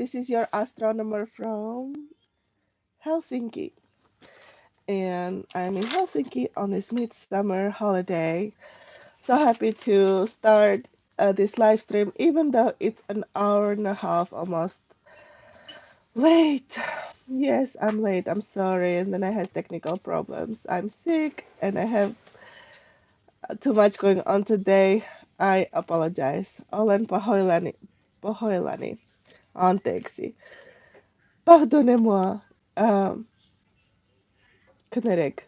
This is your astronomer from Helsinki, and I'm in Helsinki on this midsummer holiday. So happy to start this live stream, even though it's an hour and a half almost late. Yes, I'm late. I'm sorry. And then I had technical problems. I'm sick and I have too much going on today. I apologize. Olen pahoillani. Pahoillani. Anteeksi. Pardonnez-moi. Um, Kinetic.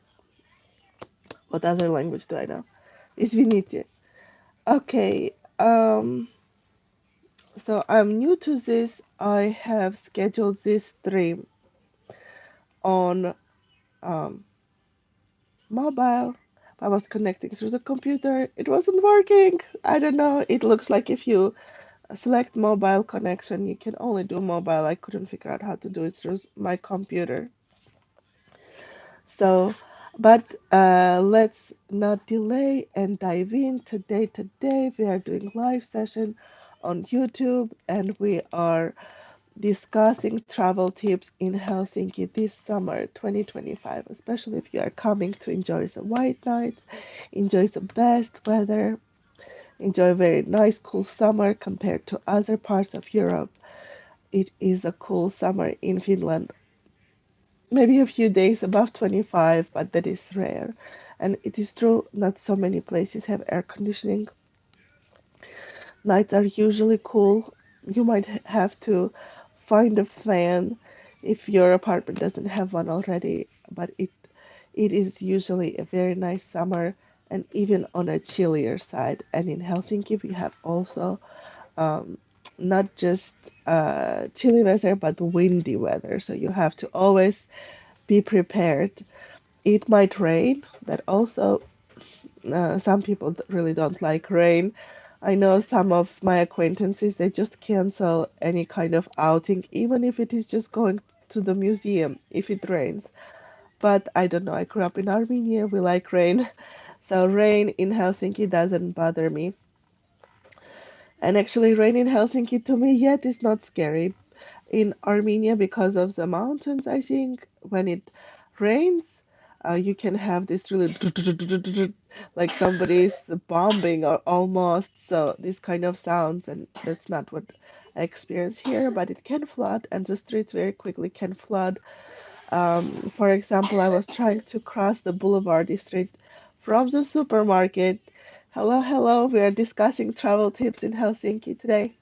What other language do I know? Извините. Okay. So I'm new to this. I have scheduled this stream on um, mobile. I was connecting through the computer. It wasn't working. I don't know. It looks like if you select mobile connection, you can only do mobile. I couldn't figure out how to do it through my computer. So, but let's not delay and dive in today. Today we are doing live session on YouTube and we are discussing travel tips in Helsinki this summer 2025, especially if you are coming to enjoy the white nights, enjoy the best weather, enjoy a very nice cool summer compared to other parts of Europe. It is a cool summer in Finland, maybe a few days above 25, but that is rare. And it is true, not so many places have air conditioning. Nights are usually cool. You might have to find a fan if your apartment doesn't have one already, but it is usually a very nice summer and even on a chillier side. And in Helsinki, we have also um, not just chilly weather, but windy weather. So you have to always be prepared. It might rain. That also, some people really don't like rain. I know some of my acquaintances, they just cancel any kind of outing, even if it is just going to the museum if it rains. But I don't know, I grew up in Armenia, we like rain. So rain in Helsinki doesn't bother me. And actually, rain in Helsinki to me yet is not scary. In Armenia, because of the mountains, I think when it rains, you can have this really like somebody's bombing or almost. So this kind of sounds, and that's not what I experience here, but it can flood, and the streets very quickly can flood. For example, I was trying to cross the Boulevard District from the supermarket. Hello, hello. We are discussing travel tips in Helsinki today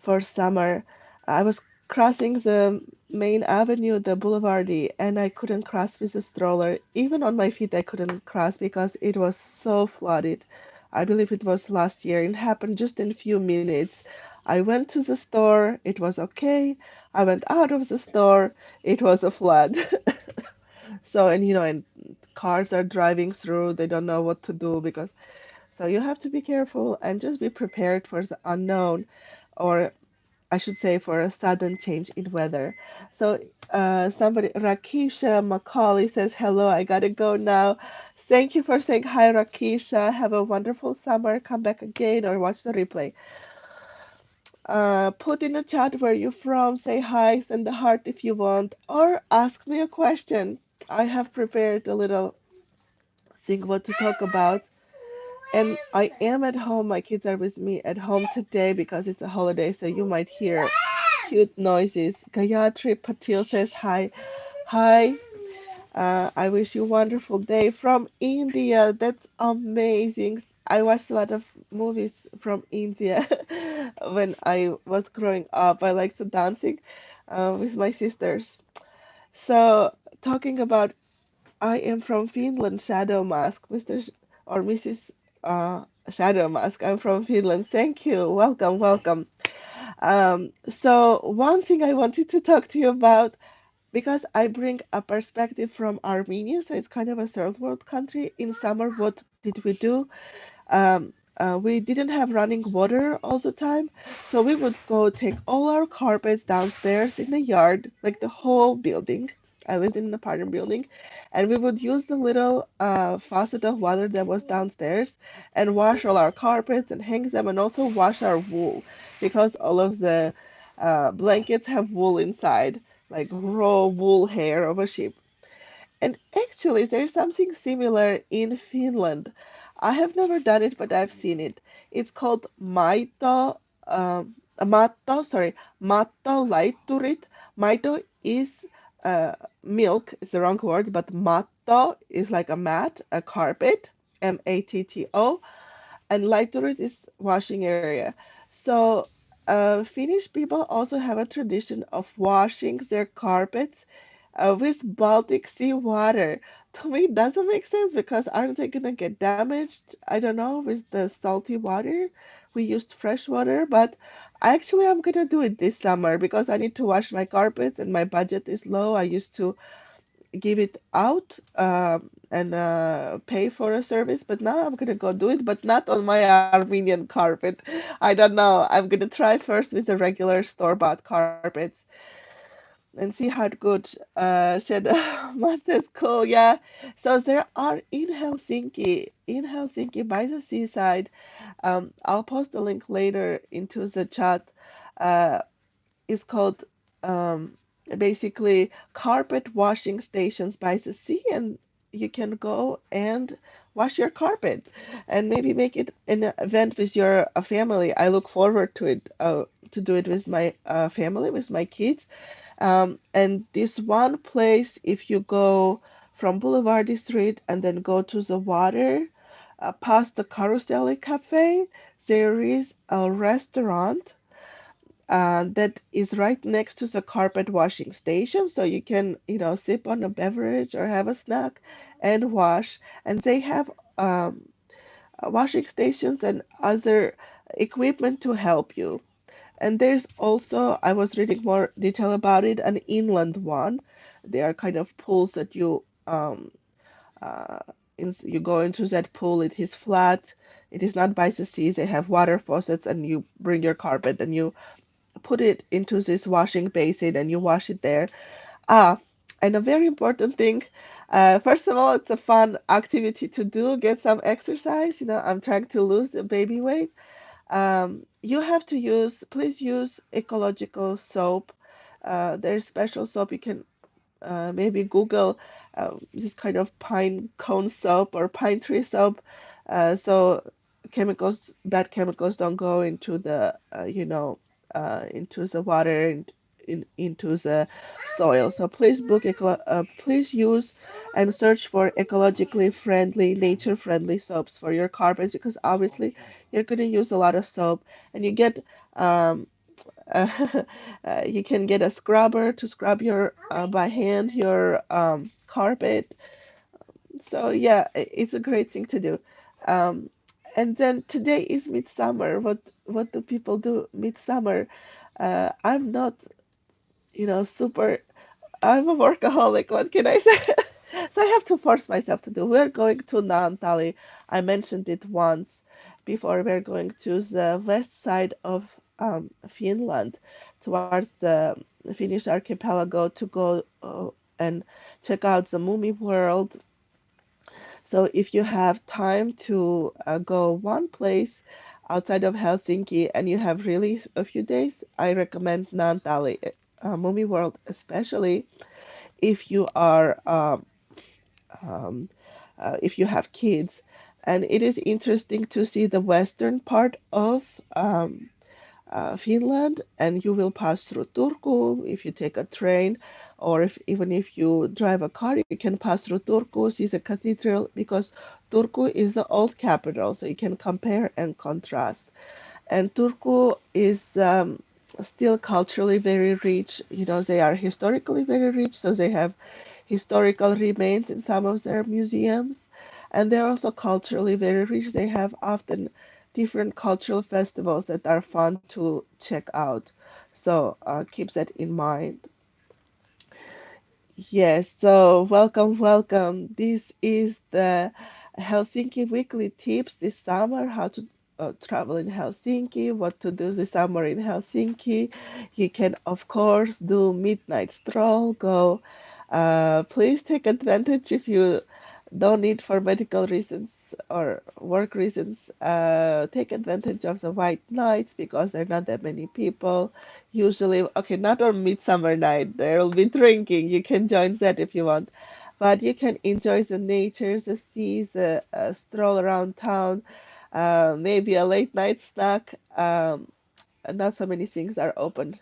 for summer. I was crossing the main avenue, the Boulevardy, and I couldn't cross with a stroller. Even on my feet, I couldn't cross because it was so flooded. I believe it was last year. It happened just in a few minutes. I went to the store, it was okay. I went out of the store, it was a flood. So, and and cars are driving through, they don't know what to do because, so you have to be careful and just be prepared for the unknown, or I should say for a sudden change in weather. So, somebody, Rakisha Macaulay says, hello, I gotta go now. Thank you for saying hi, Rakisha. Have a wonderful summer. Come back again or watch the replay. Put in the chat where you're from, say hi, send a heart if you want, or ask me a question. I have prepared a little thing what to talk about. And I am at home. My kids are with me at home today because it's a holiday, so you might hear cute noises. Gayatri Patil says hi. Hi. I wish you a wonderful day from India. That's amazing. I watched a lot of movies from India when I was growing up. I liked the dancing with my sisters. So, talking about, I am from Finland, Shadow Mask, or Mrs. Shadow Mask. I'm from Finland. Thank you. Welcome, welcome. So, one thing I wanted to talk to you about, because I bring a perspective from Armenia, so it's kind of a third world country. In summer, what did we do? We didn't have running water all the time, so we would go take all our carpets downstairs in the yard, like the whole building. I lived in an apartment building, and we would use the little faucet of water that was downstairs and wash all our carpets and hang them, and also wash our wool because all of the Blankets have wool inside, like raw wool hair of a sheep. And actually, there's something similar in Finland. I have never done it, but I've seen it. It's called matto laitturit. Maito is milk, it's the wrong word, but matto is like a mat, a carpet, matto, and laiturit is washing area. So Finnish people also have a tradition of washing their carpets with Baltic Sea water. To me, it doesn't make sense because aren't they gonna get damaged? I don't know, with the salty water. We used fresh water, but actually I'm gonna do it this summer because I need to wash my carpets and my budget is low. I used to give it out and pay for a service, but now I'm gonna go do it, but not on my Armenian carpet. I don't know. I'm gonna try first with the regular store-bought carpets and see how it goes. Said Matt says cool, yeah. So there are in Helsinki by the seaside. I'll post a link later into the chat. Uh, is called um, basically carpet washing stations by the sea, and you can go and wash your carpet and maybe make it an event with your family. I look forward to do it with my family, with my kids. And this one place, if you go from Boulevard Street and then go to the water, past the Carousel Cafe, there is a restaurant that is right next to the carpet washing station. So you can, sip on a beverage or have a snack and wash. And they have washing stations and other equipment to help you. And there's also, I was reading more detail about it, an inland one. They are kind of pools that uh, you go into that pool. It is flat. It is not by the sea. They have water faucets, and you bring your carpet and you put it into this washing basin and you wash it there. Ah, and a very important thing, first of all, it's a fun activity to do, get some exercise. I'm trying to lose the baby weight. You have to please use ecological soap. There's special soap you can maybe Google this kind of pine cone soap or pine tree soap, so bad chemicals don't go into into the water and into the soil. So please use and search for ecologically friendly, nature-friendly soaps for your carpets because obviously you're going to use a lot of soap, and um, you can get a scrubber to scrub your by hand your carpet. So yeah, it's a great thing to do. Um, and then today is midsummer. What do people do midsummer? I'm not, super. I'm a workaholic. What can I say? So I have to force myself to do. We're going to Naantali. I mentioned it once before. We're going to the west side of Finland, towards the Finnish archipelago, to go and check out the Mummy World. So if you have time to go one place outside of Helsinki and you have really a few days, I recommend Naantali, Mummy World, especially if you are um, if you have kids. And it is interesting to see the western part of Finland, and you will pass through Turku if you take a train, or even if you drive a car, you can pass through Turku, see the cathedral, because Turku is the old capital, so you can compare and contrast. And Turku is still culturally very rich. They are historically very rich, so they have historical remains in some of their museums. And they're also culturally very rich. They have often different cultural festivals that are fun to check out. So keep that in mind. Yes, so welcome, welcome. This is the Helsinki Weekly Tips this summer, how to travel in Helsinki, what to do this summer in Helsinki. You can, of course, do midnight stroll, go. Please take advantage if you don't need for medical reasons or work reasons, take advantage of the white nights because there are not that many people. Usually, okay, not on midsummer night, there will be drinking. You can join that if you want, but you can enjoy the nature, the seas, a stroll around town, maybe a late night snack. Not so many things are open,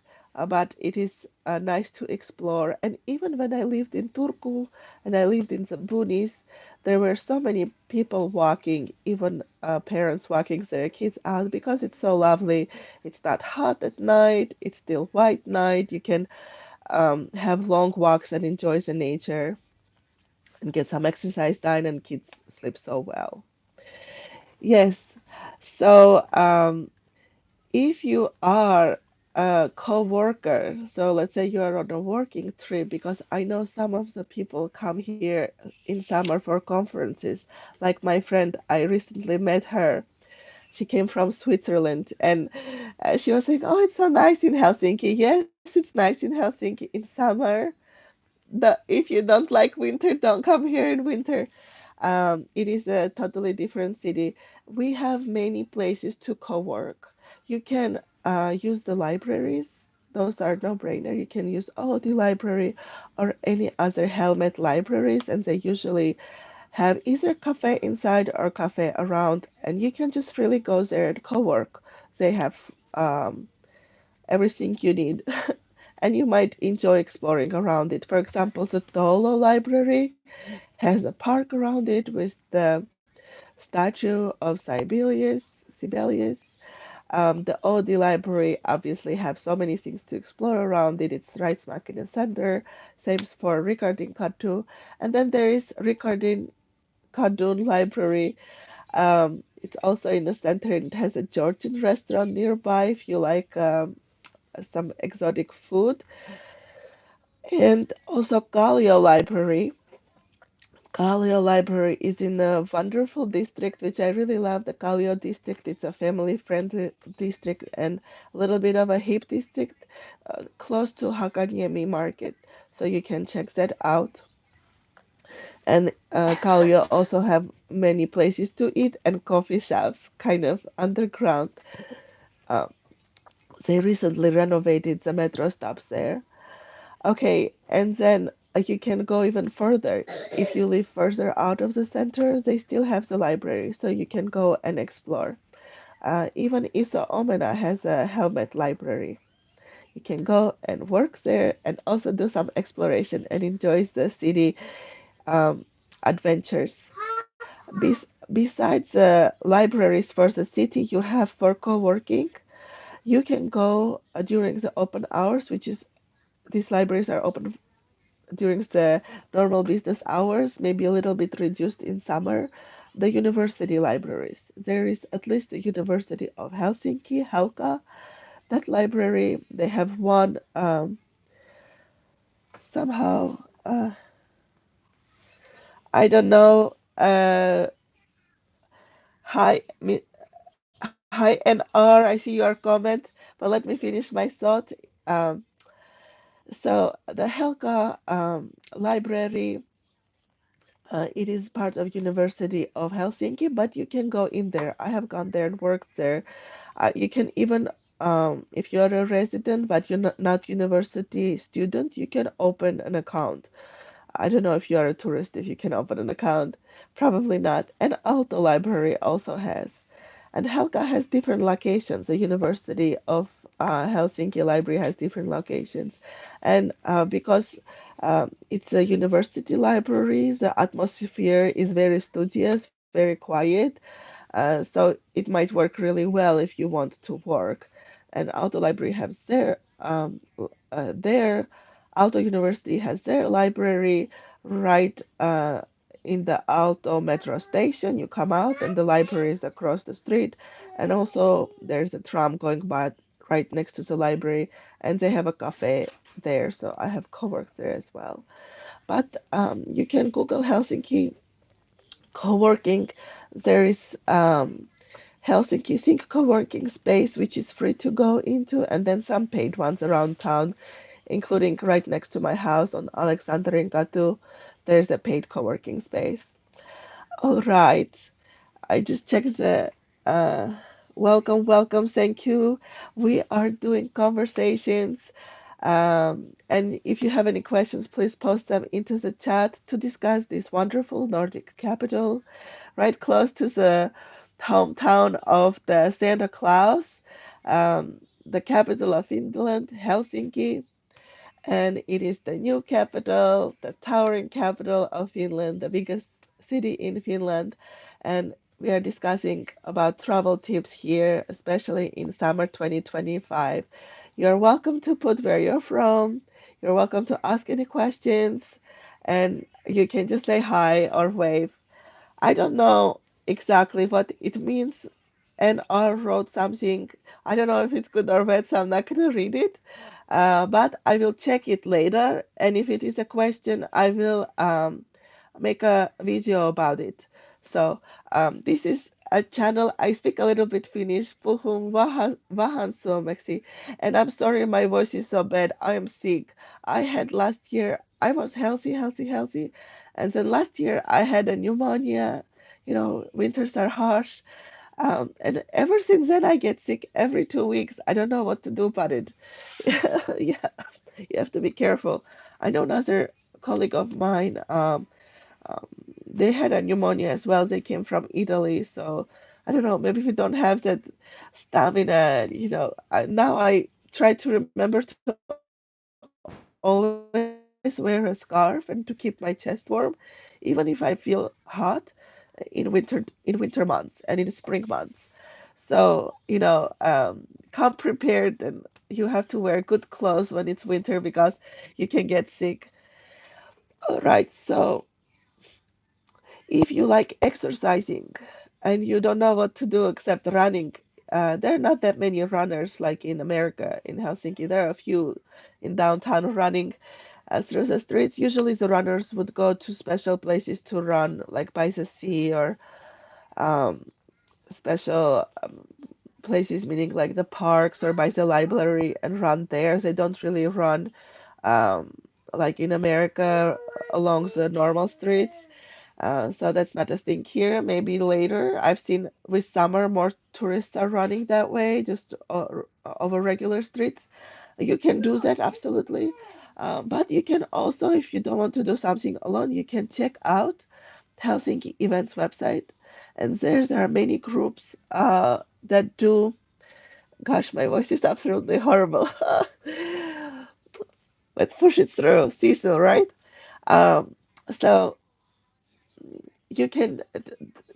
but it is nice to explore. And even when I lived in Turku and I lived in the boonies, there were so many people walking, even parents walking their kids out because it's so lovely. It's not hot at night, it's still white night. You can have long walks and enjoy the nature and get some exercise done, and kids sleep so well. Yes. So, if you are a co-worker, so let's say you are on a working trip, because I know some of the people come here in summer for conferences. Like my friend, I recently met her. She came from Switzerland, and she was saying, "Oh, it's so nice in Helsinki." Yes, it's nice in Helsinki in summer. If you don't like winter, don't come here in winter. It is a totally different city. We have many places to co-work. You can use the libraries. Those are no-brainer. You can use OD library or any other helmet libraries, and they usually have either cafe inside or cafe around, and you can just freely go there and co-work. They have um, everything you need. And you might enjoy exploring around it. For example, the Tolo Library has a park around it with the statue of Sibelius. The OD library obviously have so many things to explore around it. It's right smack in the center. Same for Recording Katu. And then there is Recording Kadun Library. It's also in the center and it has a Georgian restaurant nearby if you like some exotic food. And also Kallio Library. Kallio Library is in a wonderful district, which I really love. The Kallio district. It's a family-friendly district and a little bit of a hip district, close to Hakaniemi Market. So you can check that out. And Kallio also have many places to eat and coffee shops, kind of underground. Uh, they recently renovated the metro stops there. Okay, and then you can go even further. If you live further out of the center, they still have the library, so you can go and explore. Even Iso Omena has a helmet library. You can go and work there and also do some exploration and enjoy the city um, adventures. Besides libraries for the city, you have for co-working. You can go during the open hours, which is these libraries are open during the normal business hours, maybe a little bit reduced in summer, the university libraries. There is at least the University of Helsinki, Helka. That library, they have one somehow, I don't know, hi NR, I see your comment, but let me finish my thought. Um, so the Helka library, it is part of University of Helsinki, but you can go in there. I have gone there and worked there. You can even, if you're a resident but you're not university student, you can open an account. I don't know if you are a tourist if you can open an account. Probably not. And Aalto Library also has. And Helka has different locations. The University of Helsinki Library has different locations. And because it's a university library, the atmosphere is very studious, very quiet. So it might work really well if you want to work. And Aalto Library has their Aalto University has their library right in the Aalto metro station. You come out and the library is across the street. And also there's a tram going by right next to the library, and they have a cafe there. So I have co-worked there as well. But you can Google Helsinki co-working. There is Helsinki Sync co-working space, which is free to go into, and then some paid ones around town, including right next to my house on Alexandrinkatu. There's a paid co-working space. All right. I just checked the uh, welcome, welcome, thank you. We are doing conversations. And if you have any questions, please post them into the chat to discuss this wonderful Nordic capital right close to the hometown of the Santa Claus, the capital of Finland, Helsinki, and it is the new capital, the towering capital of Finland, the biggest city in Finland. And we are discussing about travel tips here, especially in summer 2025. You're welcome to put where you're from. You're welcome to ask any questions, and you can just say hi or wave. I don't know exactly what it means, and R wrote something. I don't know if it's good or bad, so I'm not going to read it. But I will check it later, and if it is a question, I will make a video about it. So this is a channel. I speak a little bit Finnish, puhun vähän suomeksi, and I'm sorry my voice is so bad. I am sick. I had last year. I was healthy, healthy, healthy, and then last year I had a pneumonia. You know, winters are harsh, and ever since then, I get sick every 2 weeks. I don't know what to do about it. Yeah, you have to be careful. I know another colleague of mine, um, they had a pneumonia as well. They came from Italy. So I don't know, maybe we don't have that stamina, now I try to remember to always wear a scarf and to keep my chest warm, even if I feel hot in winter months and in spring months. So, come prepared, and you have to wear good clothes when it's winter because you can get sick. All right, so if you like exercising and you don't know what to do except running, there are not that many runners like in America, in Helsinki. There are a few in downtown running through the streets. Usually, the runners would go to special places to run, like by the sea or um, special places, meaning like the parks or by the library, and run there. They don't really run um, like in America along the normal streets. So that's not a thing here. Maybe later. I've seen with summer more tourists are running that way, just over regular streets. You can do that absolutely. But you can also, if you don't want to do something alone, you can check out Helsinki Events website. And there are many groups that do. Gosh, my voice is absolutely horrible. Let's push it through. Seasonal, right? Um, so you can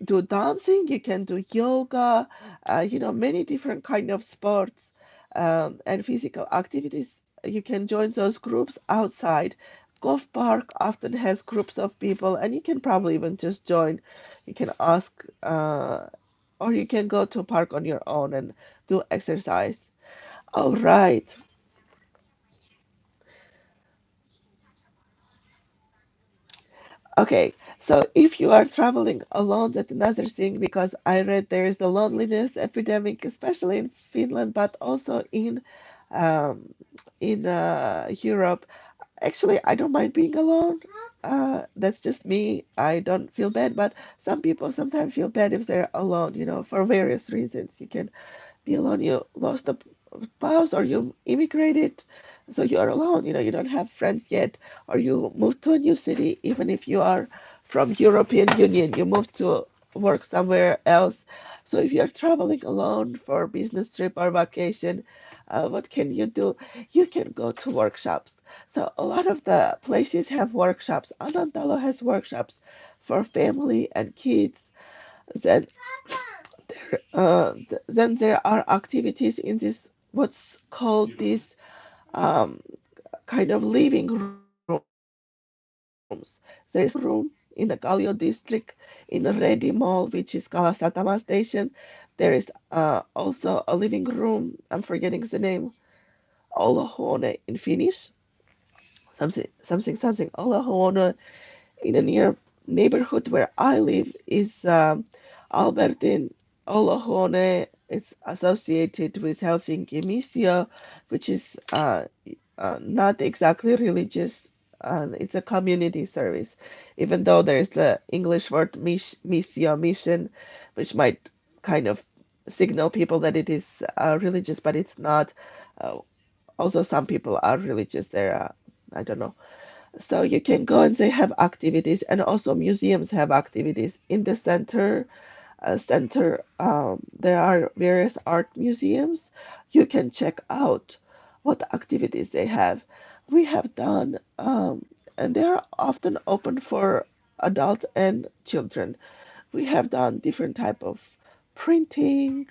do dancing, you can do yoga, many different kind of sports and physical activities. You can join those groups outside. Golf park often has groups of people, and you can probably even just join. You can ask, or you can go to a park on your own and do exercise. All right. Okay, so if you are traveling alone, that's another thing because I read there is the loneliness epidemic, especially in Finland, but also um, in Europe. Actually, I don't mind being alone. That's just me. I don't feel bad, but some people sometimes feel bad if they're alone, for various reasons. You can be alone. You lost a spouse, or you immigrated, so you're alone. You don't have friends yet, or you moved to a new city, even if you are from European Union, you moved to work somewhere else. So if you're traveling alone for business trip or vacation, what can you do? You can go to workshops. So a lot of the places have workshops. Anantalo has workshops for family and kids. Then then there are activities in this what's called this um, kind of living rooms. There is a living room in the Kallio district in Redi Mall, which is Kalasatama station. There is also a living room. I'm forgetting the name. Olohuone in Finnish. Something. Olohuone in a near neighborhood where I live is Albertin Olohuone. It's associated with Helsinki Missio, which is not exactly religious. It's a community service, even though there's the English word missio, mission, which might kind of signal people that it is religious, but it's not. Uh, Also, some people are religious. They're, I don't know. So you can go and they have activities, and also museums have activities in the center. There are various art museums. You can check out what activities they have. We have done, and they are often open for adults and children. We have done different type of printing.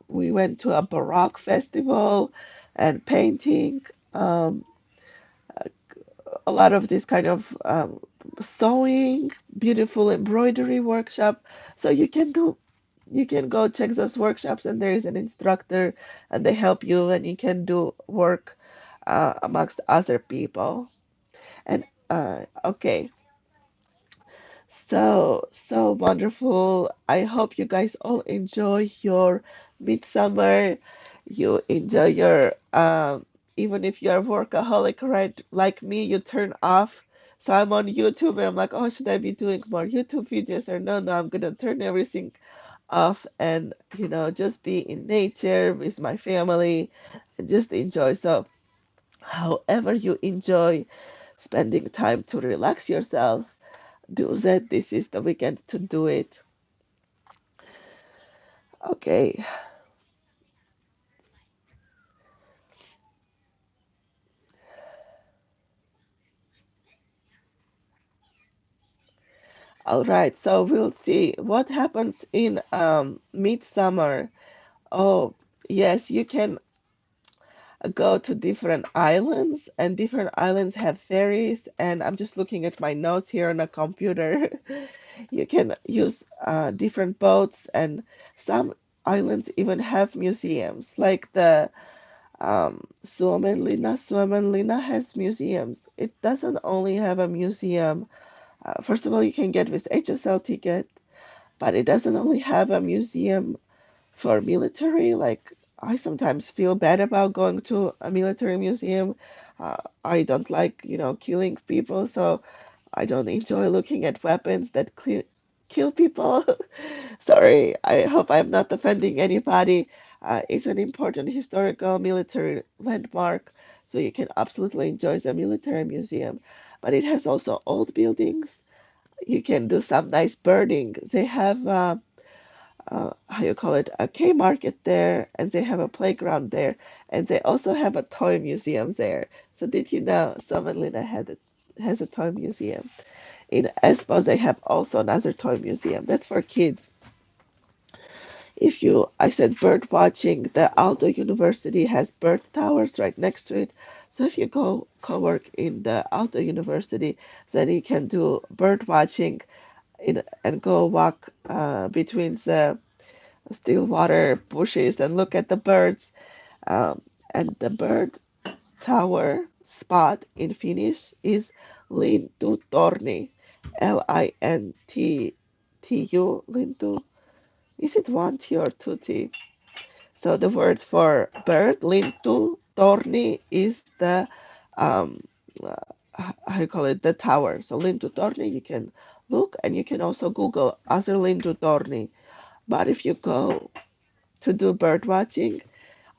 We went to a Baroque festival and painting. Um, a lot of this kind of sewing, beautiful embroidery workshop. So you can go check those workshops, and there is an instructor, and they help you, and you can do work amongst other people. And okay, so wonderful. I hope you guys all enjoy your midsummer. You enjoy your even if you're a workaholic, right? Like me, you turn off. So I'm on YouTube and I'm like, oh, should I be doing more YouTube videos or no? No, I'm gonna turn everything off and just be in nature with my family and just enjoy. So however you enjoy spending time to relax yourself, do that. This is the weekend to do it. Okay, all right. So we'll see what happens in midsummer. Oh, yes, you can go to different islands, and different islands have ferries. And I'm just looking at my notes here on a computer. You can use different boats, and some islands even have museums, like the Suomenlinna. Suomenlinna has museums. It doesn't only have a museum. First of all, you can get with HSL ticket, but it doesn't only have a museum for military. Like, I sometimes feel bad about going to a military museum. I don't like, killing people, so I don't enjoy looking at weapons that kill people. Sorry, I hope I'm not offending anybody. It's an important historical military landmark, so you can absolutely enjoy the military museum. But it has also old buildings. You can do some nice birding. They have how you call it, a K market there, and they have a playground there, and they also have a toy museum there. So did you know Savonlinna has a toy museum? In Espoo, they have also another toy museum. That's for kids. I said bird watching, the Aalto University has bird towers right next to it. So if you go co-work in the Aalto University, then you can do bird watching and go walk between the still water bushes and look at the birds. Um, and the bird tower spot in Finnish is lintutorni, Lintu, lintu. Is it one T or two T? So the word for bird, lintutorni, is the how you call it, the tower. So lintutorni, you can look, and you can also Google other lintutorni. But if you go to do bird watching,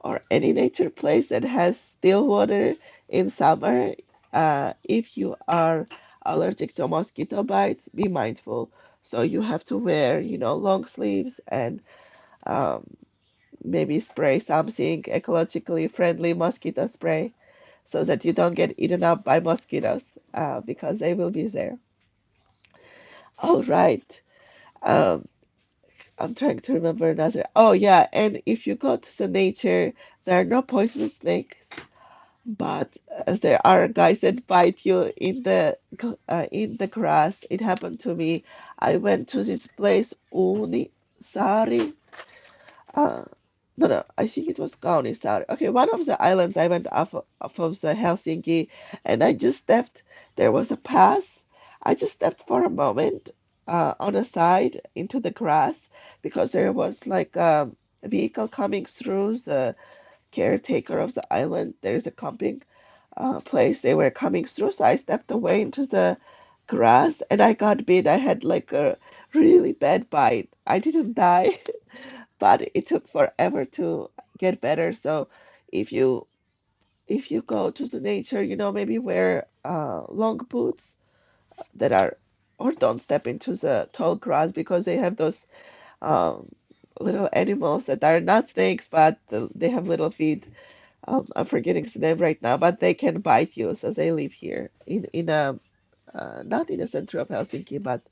or any nature place that has still water in summer, if you are allergic to mosquito bites, be mindful. So you have to wear, long sleeves, and um, maybe spray something ecologically friendly mosquito spray so that you don't get eaten up by mosquitoes because they will be there. All right. Um, I'm trying to remember another. Oh, yeah. And if you go to the nature, there are no poisonous snakes. But as there are guys that bite you in the grass. It happened to me. I went to this place, Unisari. Uh, no, no, I think it was Kaunisari. Okay, one of the islands I went off of the Helsinki, and I just stepped. There was a path. I just stepped for a moment on a side into the grass because there was like a vehicle coming through. The caretaker of the island. There's a camping place they were coming through. So I stepped away into the grass and I got bit. I had like a really bad bite. I didn't die, but it took forever to get better. So if you go to the nature, maybe wear long boots that are, or don't step into the tall grass because they have those um, little animals that are not snakes, but they have little feet. I'm forgetting the name right now, but they can bite you. So they live here in a not in the center of Helsinki, but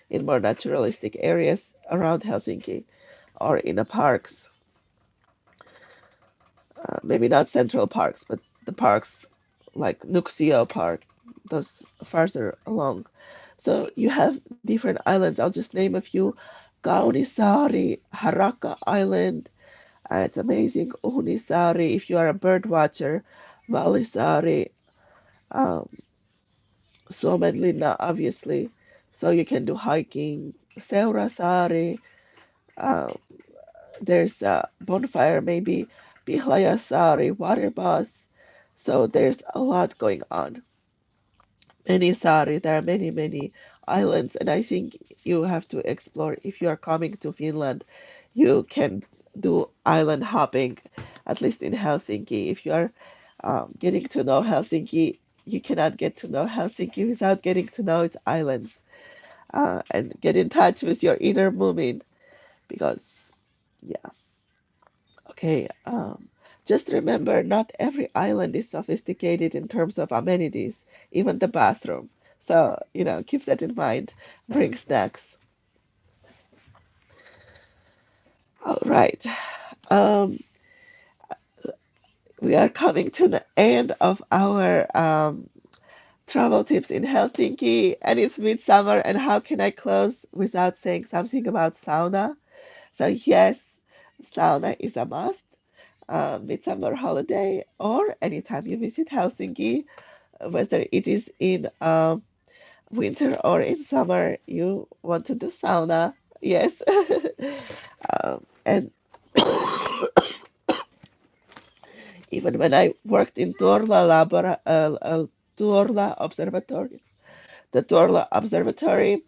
in more naturalistic areas around Helsinki or in the parks. Maybe not central parks, but the parks like Nuxio Park, those farther along. So you have different islands. I'll just name a few. Kaunissaari, Harakka Island, it's amazing. Uunisaari, if you are a bird watcher, Vallisaari, um, Suomenlinna, obviously. So you can do hiking. Seurasaari, uh, there's a bonfire, maybe Pihlajasaari, water bus. So there's a lot going on. Many there are many, many islands, and I think you have to explore. If you are coming to Finland, you can do island hopping, at least in Helsinki. If you are getting to know Helsinki, you cannot get to know Helsinki without getting to know its islands and get in touch with your inner Moomin because, yeah, okay. Just remember, not every island is sophisticated in terms of amenities, even the bathroom. So, keep that in mind. Bring snacks. All right. Um, we are coming to the end of our travel tips in Helsinki, and it's midsummer. And how can I close without saying something about sauna? So, yes, sauna is a must. Midsummer holiday or anytime you visit Helsinki, whether it is in winter or in summer, you want to do sauna. Yes. And even when I worked in Tuorla Observatory, the Tuorla Observatory,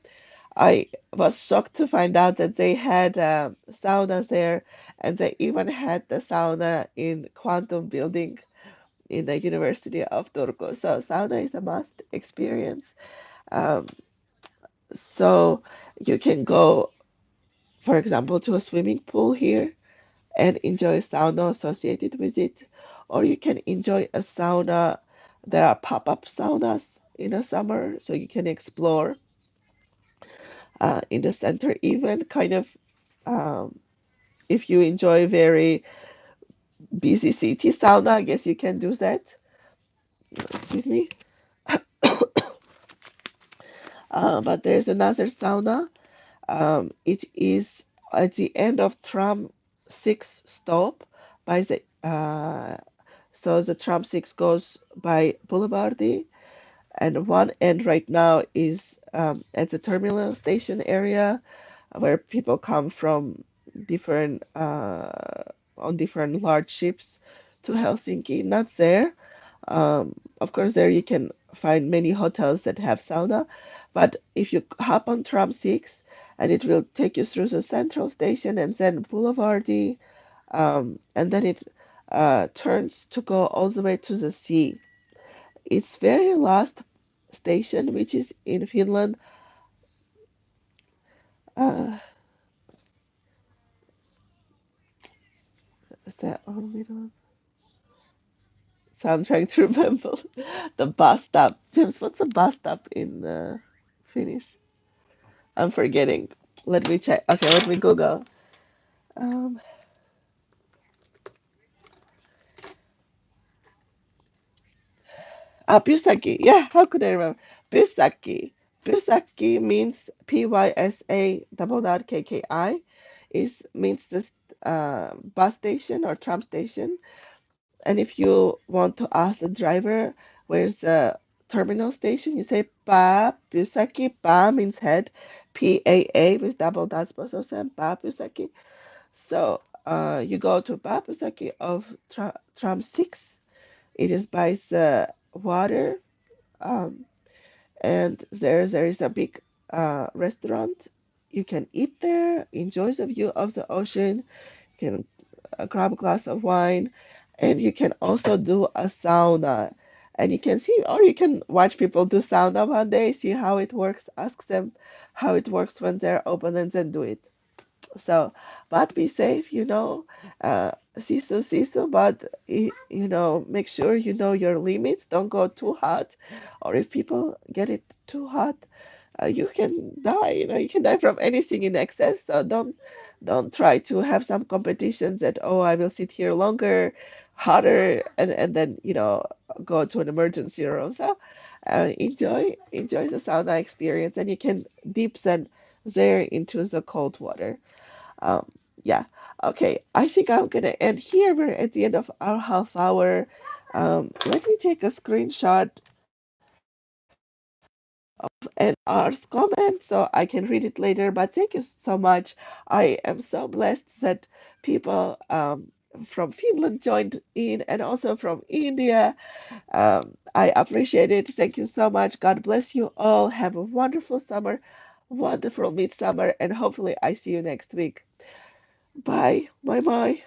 I was shocked to find out that they had saunas there, and they even had the sauna in Quantum Building in the University of Turku. So sauna is a must experience. Um, so you can go, for example, to a swimming pool here and enjoy sauna associated with it, or you can enjoy a sauna. There are pop-up saunas in the summer, so you can explore in the center even kind of if you enjoy very busy city sauna, I guess you can do that. Excuse me. But there's another sauna. It is at the end of tram 6 stop by the so the tram 6 goes by Boulevardy, and one end right now is at the terminal station area where people come from different on different large ships to Helsinki. Not there. Of course, there you can find many hotels that have sauna, but if you hop on tram 6, and it will take you through the central station and then Boulevardy, and then it turns to go all the way to the sea. Its very last station, which is in Finland, uh, is that on middle? So I'm trying to remember the bus stop. James, what's a bus stop in Finnish? I'm forgetting. Let me check. Okay, let me Google. Um, Pysäki. Yeah, how could I remember? Pysäki. Pysäki means Pysa is means this bus station or tram station. And if you want to ask the driver where's the terminal station, you say Pa Pysäki. Pa means head. PAA with double dots both of them. Pa Pysäki. So you go to Pa Pysäki of tram 6. It is by the water. Um, and there is a big restaurant. You can eat there, enjoy the view of the ocean. You can grab a glass of wine, and you can also do a sauna. And you can see, or you can watch people do sauna one day, see how it works, ask them how it works when they're open, and then do it. So, but be safe, sisu, but make sure you know your limits. Don't go too hot, or if people get it too hot, you can die. You can die from anything in excess. So don't try to have some competitions that, oh, I will sit here longer, hotter, and then go to an emergency room. So enjoy the sauna experience, and you can dip then there into the cold water. Um, yeah. Okay. I think I'm gonna end here. We're at the end of our half hour. Let me take a screenshot and our comment so I can read it later. But thank you so much. I am so blessed that people from Finland joined in and also from India. I appreciate it. Thank you so much. God bless you all. Have a wonderful summer, wonderful midsummer, and hopefully I see you next week. Bye. Bye bye.